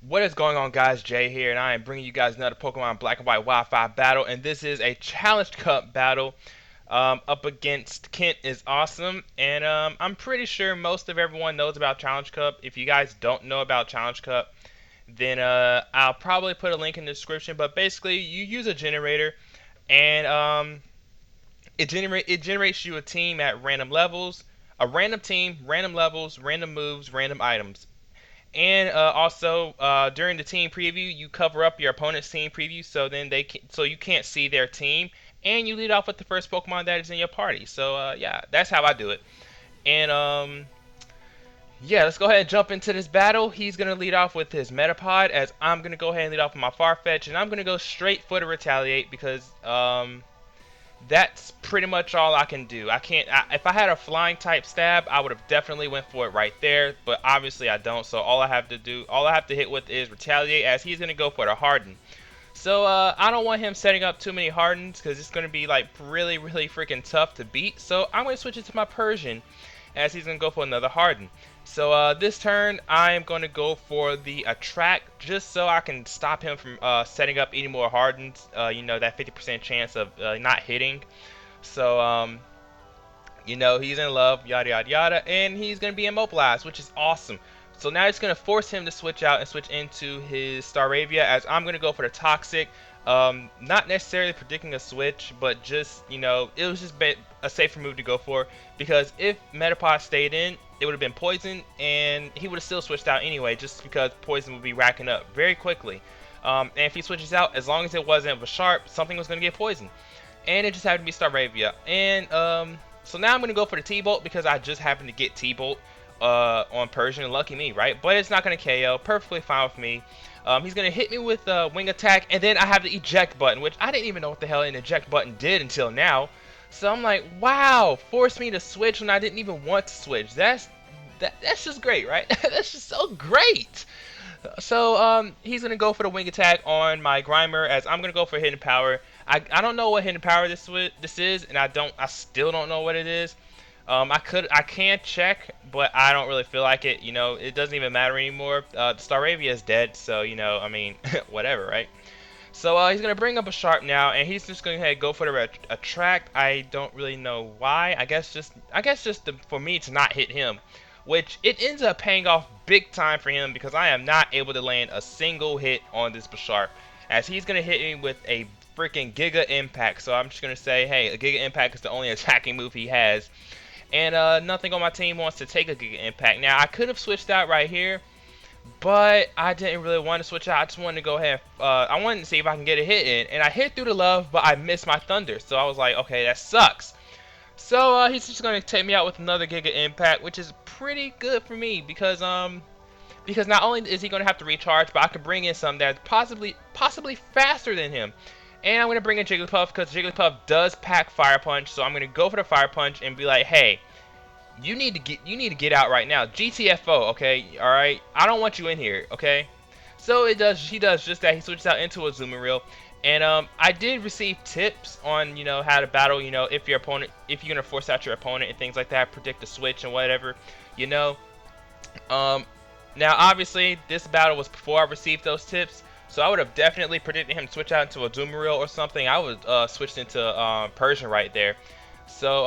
What is going on, guys? Jay here, and I am bringing you guys another Pokemon Black and White Wi-Fi battle, and this is a Challenge Cup battle up against Kentisawesome, and I'm pretty sure most of everyone knows about Challenge Cup. If you guys don't know about Challenge Cup, then I'll probably put a link in the description. But basically, you use a generator, and it generates you a team at random levels, a random team, random levels, random moves, random items. And also during the team preview, you cover up your opponent's team preview, so then so you can't see their team, and you lead off with the first Pokemon that is in your party. So yeah, that's how I do it. And yeah, let's go ahead and jump into this battle. He's gonna lead off with his Metapod, as I'm gonna go ahead and lead off with my Farfetch, and I'm gonna go straight for the Retaliate because that's pretty much all I can do. I can't. If I had a flying type stab, I would have definitely went for it right there. But obviously I don't. So all I have to hit with is retaliate, as he's gonna go for the harden. So I don't want him setting up too many hardens because it's gonna be like really, really freaking tough to beat. So I'm gonna switch it to my Persian, as he's gonna go for another harden. So this turn I am gonna go for the attract, just so I can stop him from setting up any more hardens. That 50% chance of not hitting. So he's in love, yada yada yada, and he's gonna be immobilized, which is awesome. So now it's gonna force him to switch out and switch into his Staravia, as I'm gonna go for the toxic. Not necessarily predicting a switch, but just it was just a safer move to go for, because if Metapod stayed in, it would have been poison, and he would have still switched out anyway, just because poison would be racking up very quickly. And if he switches out, as long as it wasn't a sharp, something was gonna get poisoned, and it just happened to be Staravia. And so now I'm gonna go for the T-Bolt, because I just happened to get T-Bolt on Persian. Lucky me, right? But it's not gonna KO. Perfectly fine with me. He's gonna hit me with a wing attack, and then I have the eject button, which I didn't even know what the hell an eject button did until now. So I'm like, wow, forced me to switch when I didn't even want to switch. That's just great, right? That's just so great. So he's gonna go for the wing attack on my Grimer, as I'm gonna go for hidden power. I don't know what hidden power this is, and I still don't know what it is. I can check, but I don't really feel like it. It doesn't even matter anymore. The Staravia is dead, so I mean, whatever, right? So he's gonna bring up a sharp now, and he's just gonna go for the attract. I don't really know why. I guess just for me to not hit him, which it ends up paying off big time for him, because I am not able to land a single hit on this Bisharp, as he's gonna hit me with a freaking Giga Impact. So I'm just gonna say, hey, a Giga Impact is the only attacking move he has, and nothing on my team wants to take a Giga Impact. Now I could have switched out right here, but I didn't really want to switch out. I just wanted to go ahead. I wanted to see if I can get a hit in, and I hit through the love, but I missed my thunder. So I was like, okay, that sucks. So he's just gonna take me out with another Giga Impact, which is pretty good for me, because not only is he gonna have to recharge, but I can bring in some that's possibly faster than him. And I'm gonna bring in Jigglypuff, because Jigglypuff does pack Fire Punch. So I'm gonna go for the Fire Punch and be like, hey, you need to get out right now. GTFO, okay? Alright? I don't want you in here, okay? So he does just that. He switches out into a Azumarill. And I did receive tips on, how to battle, if you're gonna force out your opponent and things like that, predict the switch and whatever, you know. Um Now obviously this battle was before I received those tips. So I would have definitely predicted him to switch out into a Azumarill or something. I would switched into Persian right there. So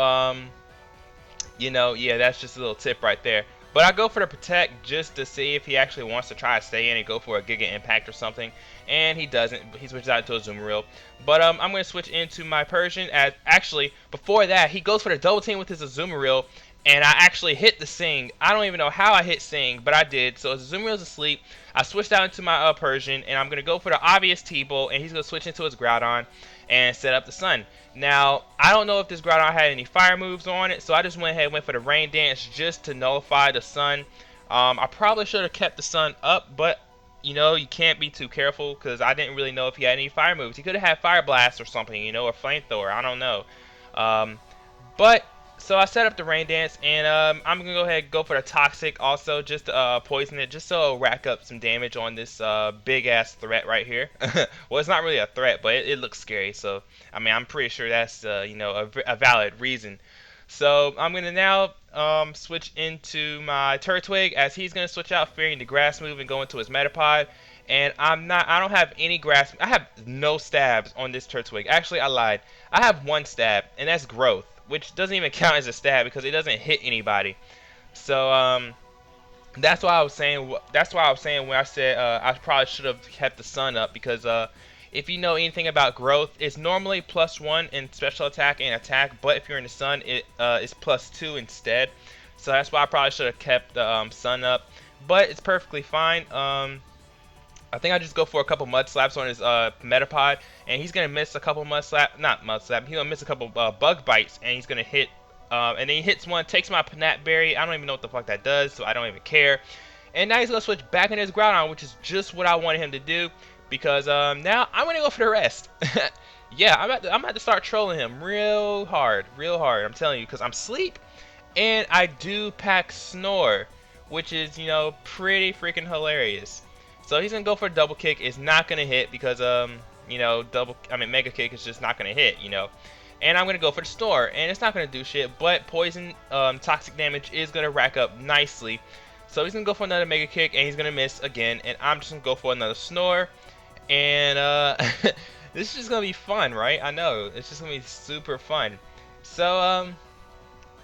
yeah, that's just a little tip right there. But I go for the protect just to see if he actually wants to try to stay in and go for a Giga Impact or something. And he doesn't. He switches out to a Azumarill. But I'm going to switch into my Persian. As actually, before that, he goes for the double team with his Azumarill. And I actually hit the Sing. I don't even know how I hit Sing, but I did. So his Azumarill's asleep. I switched out into my Persian, and I'm going to go for the obvious T-Bolt, and he's going to switch into his Groudon and set up the Sun. Now, I don't know if this Groudon had any fire moves on it, so I just went ahead and went for the Rain Dance just to nullify the Sun. I probably should have kept the Sun up, but you can't be too careful, because I didn't really know if he had any fire moves. He could have had Fire Blast or something, or Flamethrower. I don't know. But so I set up the Rain Dance, and I'm gonna go ahead and go for the Toxic also, just to poison it, just so it'll rack up some damage on this big ass threat right here. Well, it's not really a threat, but it looks scary. So I mean, I'm pretty sure that's a valid reason. So I'm gonna now switch into my Turtwig as he's gonna switch out, fearing the grass move and go into his Metapod. And I don't have any grass. I have no stabs on this Turtwig. Actually, I lied. I have one stab, and that's growth, which doesn't even count as a stab because it doesn't hit anybody. So that's why I was saying. That's why I was saying when I said I probably should have kept the sun up because if you know anything about growth, it's normally +1 in special attack and attack, but if you're in the sun, it is +2 instead. So that's why I probably should have kept the sun up, but it's perfectly fine. I think I just go for a couple mud slaps on his Metapod, and he's gonna miss a couple not mud slap. He's gonna miss a couple bug bites, and he's gonna hit. And then he hits one, takes my Panat Berry. I don't even know what the fuck that does, so I don't even care. And now he's gonna switch back into his Groudon, which is just what I wanted him to do, because now I'm gonna go for the rest. Yeah, I'm about to start trolling him real hard, real hard. I'm telling you, because I'm sleep, and I do pack Snore, which is pretty freaking hilarious. So he's gonna go for a double kick. It's not gonna hit because mega kick is just not gonna hit. And I'm gonna go for the Snore, and it's not gonna do shit. But poison, toxic damage is gonna rack up nicely. So he's gonna go for another mega kick, and he's gonna miss again. And I'm just gonna go for another Snore, and this is just gonna be fun, right? I know it's just gonna be super fun. So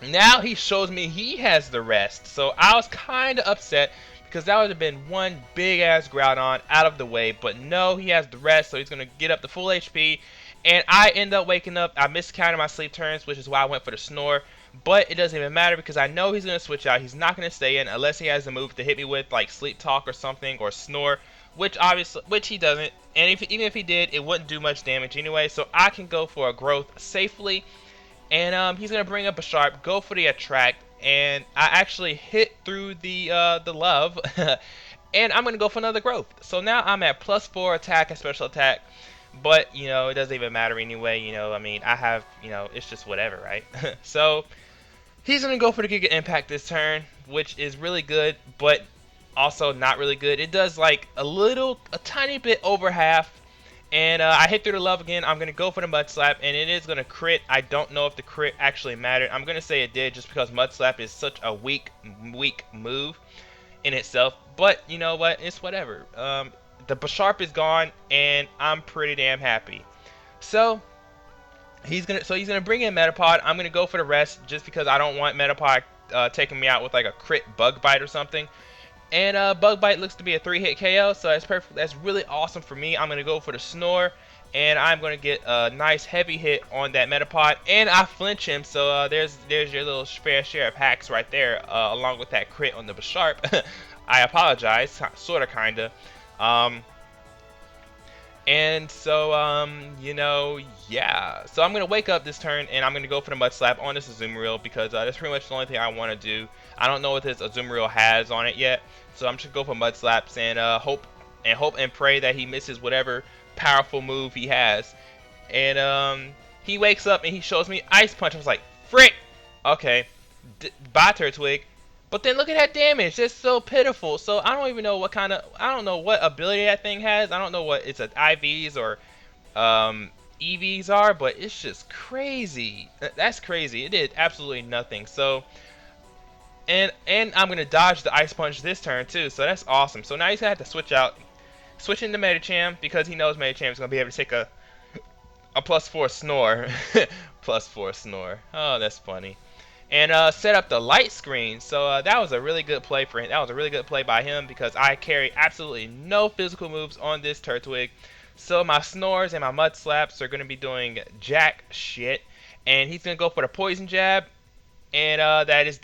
now he shows me he has the rest. So I was kind of upset because that would have been one big ass Groudon out of the way. But no, he has the rest, so he's gonna get up to full HP. And I end up waking up. I miscounted my sleep turns, which is why I went for the Snore. But it doesn't even matter because I know he's gonna switch out. He's not gonna stay in unless he has a move to hit me with, like Sleep Talk or something, or Snore, which he doesn't. And even if he did, it wouldn't do much damage anyway. So I can go for a growth safely. And he's gonna bring up a Sharp, go for the Attract, and I actually hit through the love. And I'm gonna go for another growth. So now I'm at +4 attack and special attack. But it doesn't even matter anyway. I mean, I have it's just whatever, right? So he's gonna go for the Giga Impact this turn, which is really good, but also not really good. It does like a tiny bit over half. And I hit through the love again. I'm gonna go for the Mud Slap, and it is gonna crit. I don't know if the crit actually mattered. I'm gonna say it did, just because Mud Slap is such a weak move in itself. But you know what? It's whatever. The Sharp is gone, and I'm pretty damn happy. So he's gonna bring in Metapod. I'm gonna go for the rest just because I don't want Metapod taking me out with like a crit Bug Bite or something. And Bug Bite looks to be a 3-hit KO, so that's perfect. That's really awesome for me. I'm gonna go for the Snore, and I'm gonna get a nice heavy hit on that Metapod, and I flinch him. So there's your little fair share of hacks right there, along with that crit on the Sharp. I apologize, sorta, kinda. And so, yeah. So I'm going to wake up this turn, and I'm going to go for the Mud Slap on this Azumarill because that's pretty much the only thing I want to do. I don't know what this Azumarill has on it yet, so I'm just going to go for Mud Slaps and hope and pray that he misses whatever powerful move he has. And he wakes up, and he shows me Ice Punch. I was like, frick! Okay, bye, Turtwig. But then look at that damage. It's so pitiful. So I don't even know I don't know what ability that thing has. I don't know what its IVs or EVs are, but it's just crazy. That's crazy. It did absolutely nothing. So, and I'm going to dodge the Ice Punch this turn too. So that's awesome. So now he's going to have to switch into Medicham because he knows Medicham is going to be able to take a +4 Snore. +4 Snore. Oh, that's funny. And set up the light screen. So that was a really good play for him. That was a really good play by him because I carry absolutely no physical moves on this Turtwig. So my Snores and my Mud Slaps are going to be doing jack shit. And he's going to go for the Poison Jab. And that's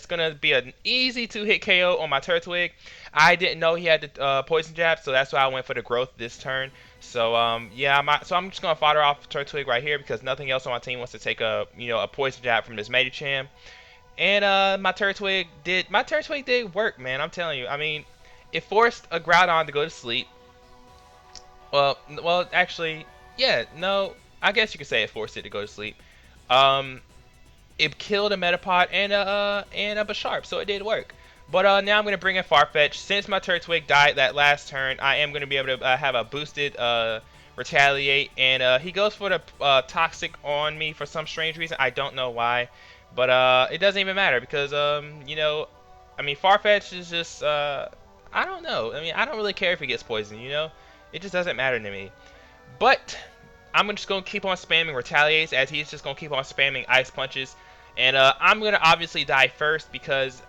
going to be an easy 2-hit KO on my Turtwig. I didn't know he had the Poison Jab, so that's why I went for the growth this turn. So yeah, so I'm just gonna fodder off Turtwig right here because nothing else on my team wants to take a Poison Jab from this Medicham. And my Turtwig did work, man. I'm telling you. I mean, it forced a Groudon to go to sleep. Well, actually, yeah, no, I guess you could say it forced it to go to sleep. It killed a Metapod and a Bisharp, so it did work. But now I'm going to bring in Farfetch. Since my Turtwig died that last turn, I am going to be able to have a boosted retaliate, and he goes for the toxic on me for some strange reason. I don't know why, but it doesn't even matter because you know, I mean, Farfetch is just I don't know. I mean, I don't really care if he gets poisoned. You know, it just doesn't matter to me. But I'm just gonna keep on spamming retaliates as he's just gonna keep on spamming ice punches, and I'm gonna obviously die first because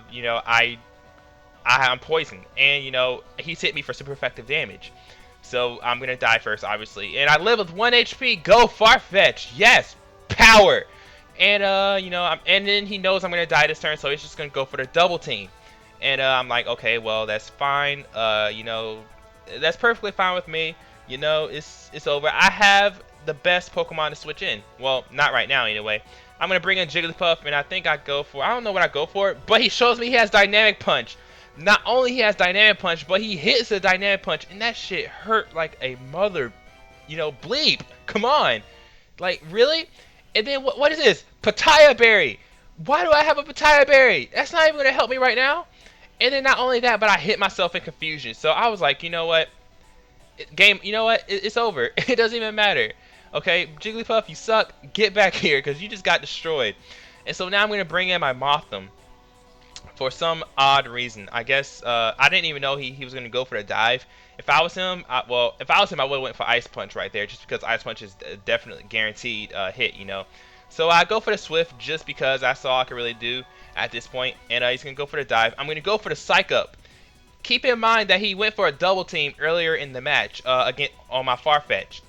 you know I'm poisoned, and you know he's hit me for super effective damage. So I'm gonna die first, obviously. And I live with 1 HP. Go Farfetch. Yes, power. And you know, and then he knows I'm gonna die this turn, so he's just gonna go for the double team. And I'm like, okay, well that's fine. You know, that's perfectly fine with me. You know, it's over. I have the best Pokemon to switch in. Well, not right now anyway. I'm gonna bring in Jigglypuff, and I think I go for. I don't know what I go for, but he shows me he has Dynamic Punch. Not only he has Dynamic Punch, but he hits a Dynamic Punch, and that shit hurt like a mother, you know, bleep. Come on, like really? And then what is this? Pataya Berry. Why do I have a Pataya Berry? That's not even gonna help me right now. And then not only that, but I hit myself in confusion. So I was like, you know what? Game, you know what? It's over. It doesn't even matter. Okay, Jigglypuff, you suck. Get back here, because you just got destroyed. And so now I'm gonna bring in my Mothim. For some odd reason, I guess I didn't even know he was gonna go for the dive. If I was him, I would have went for Ice Punch right there, just because Ice Punch is definitely guaranteed hit, you know. So I go for the Swift just because that's all I can really do at this point, and he's gonna go for the dive. I'm gonna go for the Psych Up. Keep in mind that he went for a double team earlier in the match again on my Farfetch.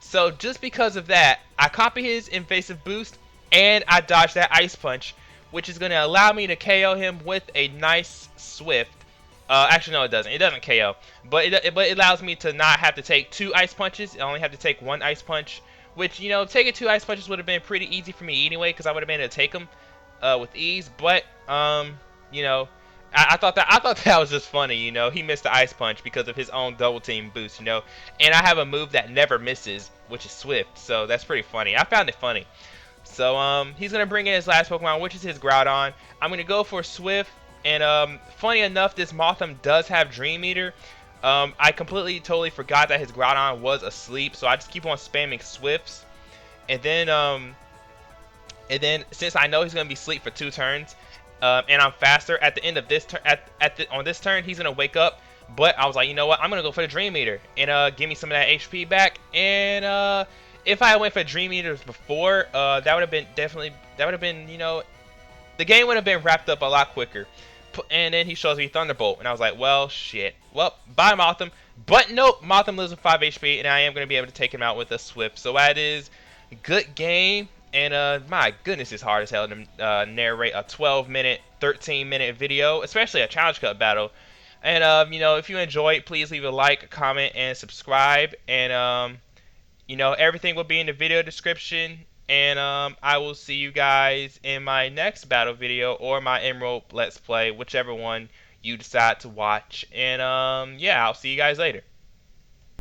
So just because of that, I copy his invasive boost and I dodge that Ice Punch, which is going to allow me to KO him with a nice Swift. Actually, no, it doesn't. It doesn't KO, but it allows me to not have to take 2 Ice Punches. I only have to take 1 Ice Punch, which, you know, taking 2 Ice Punches would have been pretty easy for me anyway, because I would have been able to take them with ease. But you know, I thought that was just funny. You know, he missed the Ice Punch because of his own double team boost. You know, and I have a move that never misses, which is Swift. So that's pretty funny. I found it funny. So he's gonna bring in his last Pokemon, which is his Groudon. I'm gonna go for Swift, and funny enough, this Mothim does have Dream Eater. I completely, totally forgot that his Groudon was asleep, so I just keep on spamming Swifts, and then since I know he's gonna be asleep for 2 turns, and I'm faster at the end of this turn, on this turn, he's gonna wake up. But I was like, you know what? I'm gonna go for the Dream Eater and give me some of that HP back, and if I went for Dream Eaters before, that would have been, you know, the game would have been wrapped up a lot quicker. And then he shows me Thunderbolt, and I was like, well, shit. Well, bye, Mothim. But nope, Mothim lives with 5 HP, and I am going to be able to take him out with a Swift. So that is good game, and my goodness, it's hard as hell to narrate a 12-minute, 13-minute video, especially a Challenge Cup battle. And, you know, if you enjoyed, please leave a like, comment, and subscribe, and, you know, everything will be in the video description, and I will see you guys in my next battle video or my Emerald Let's Play, whichever one you decide to watch. And yeah, I'll see you guys later.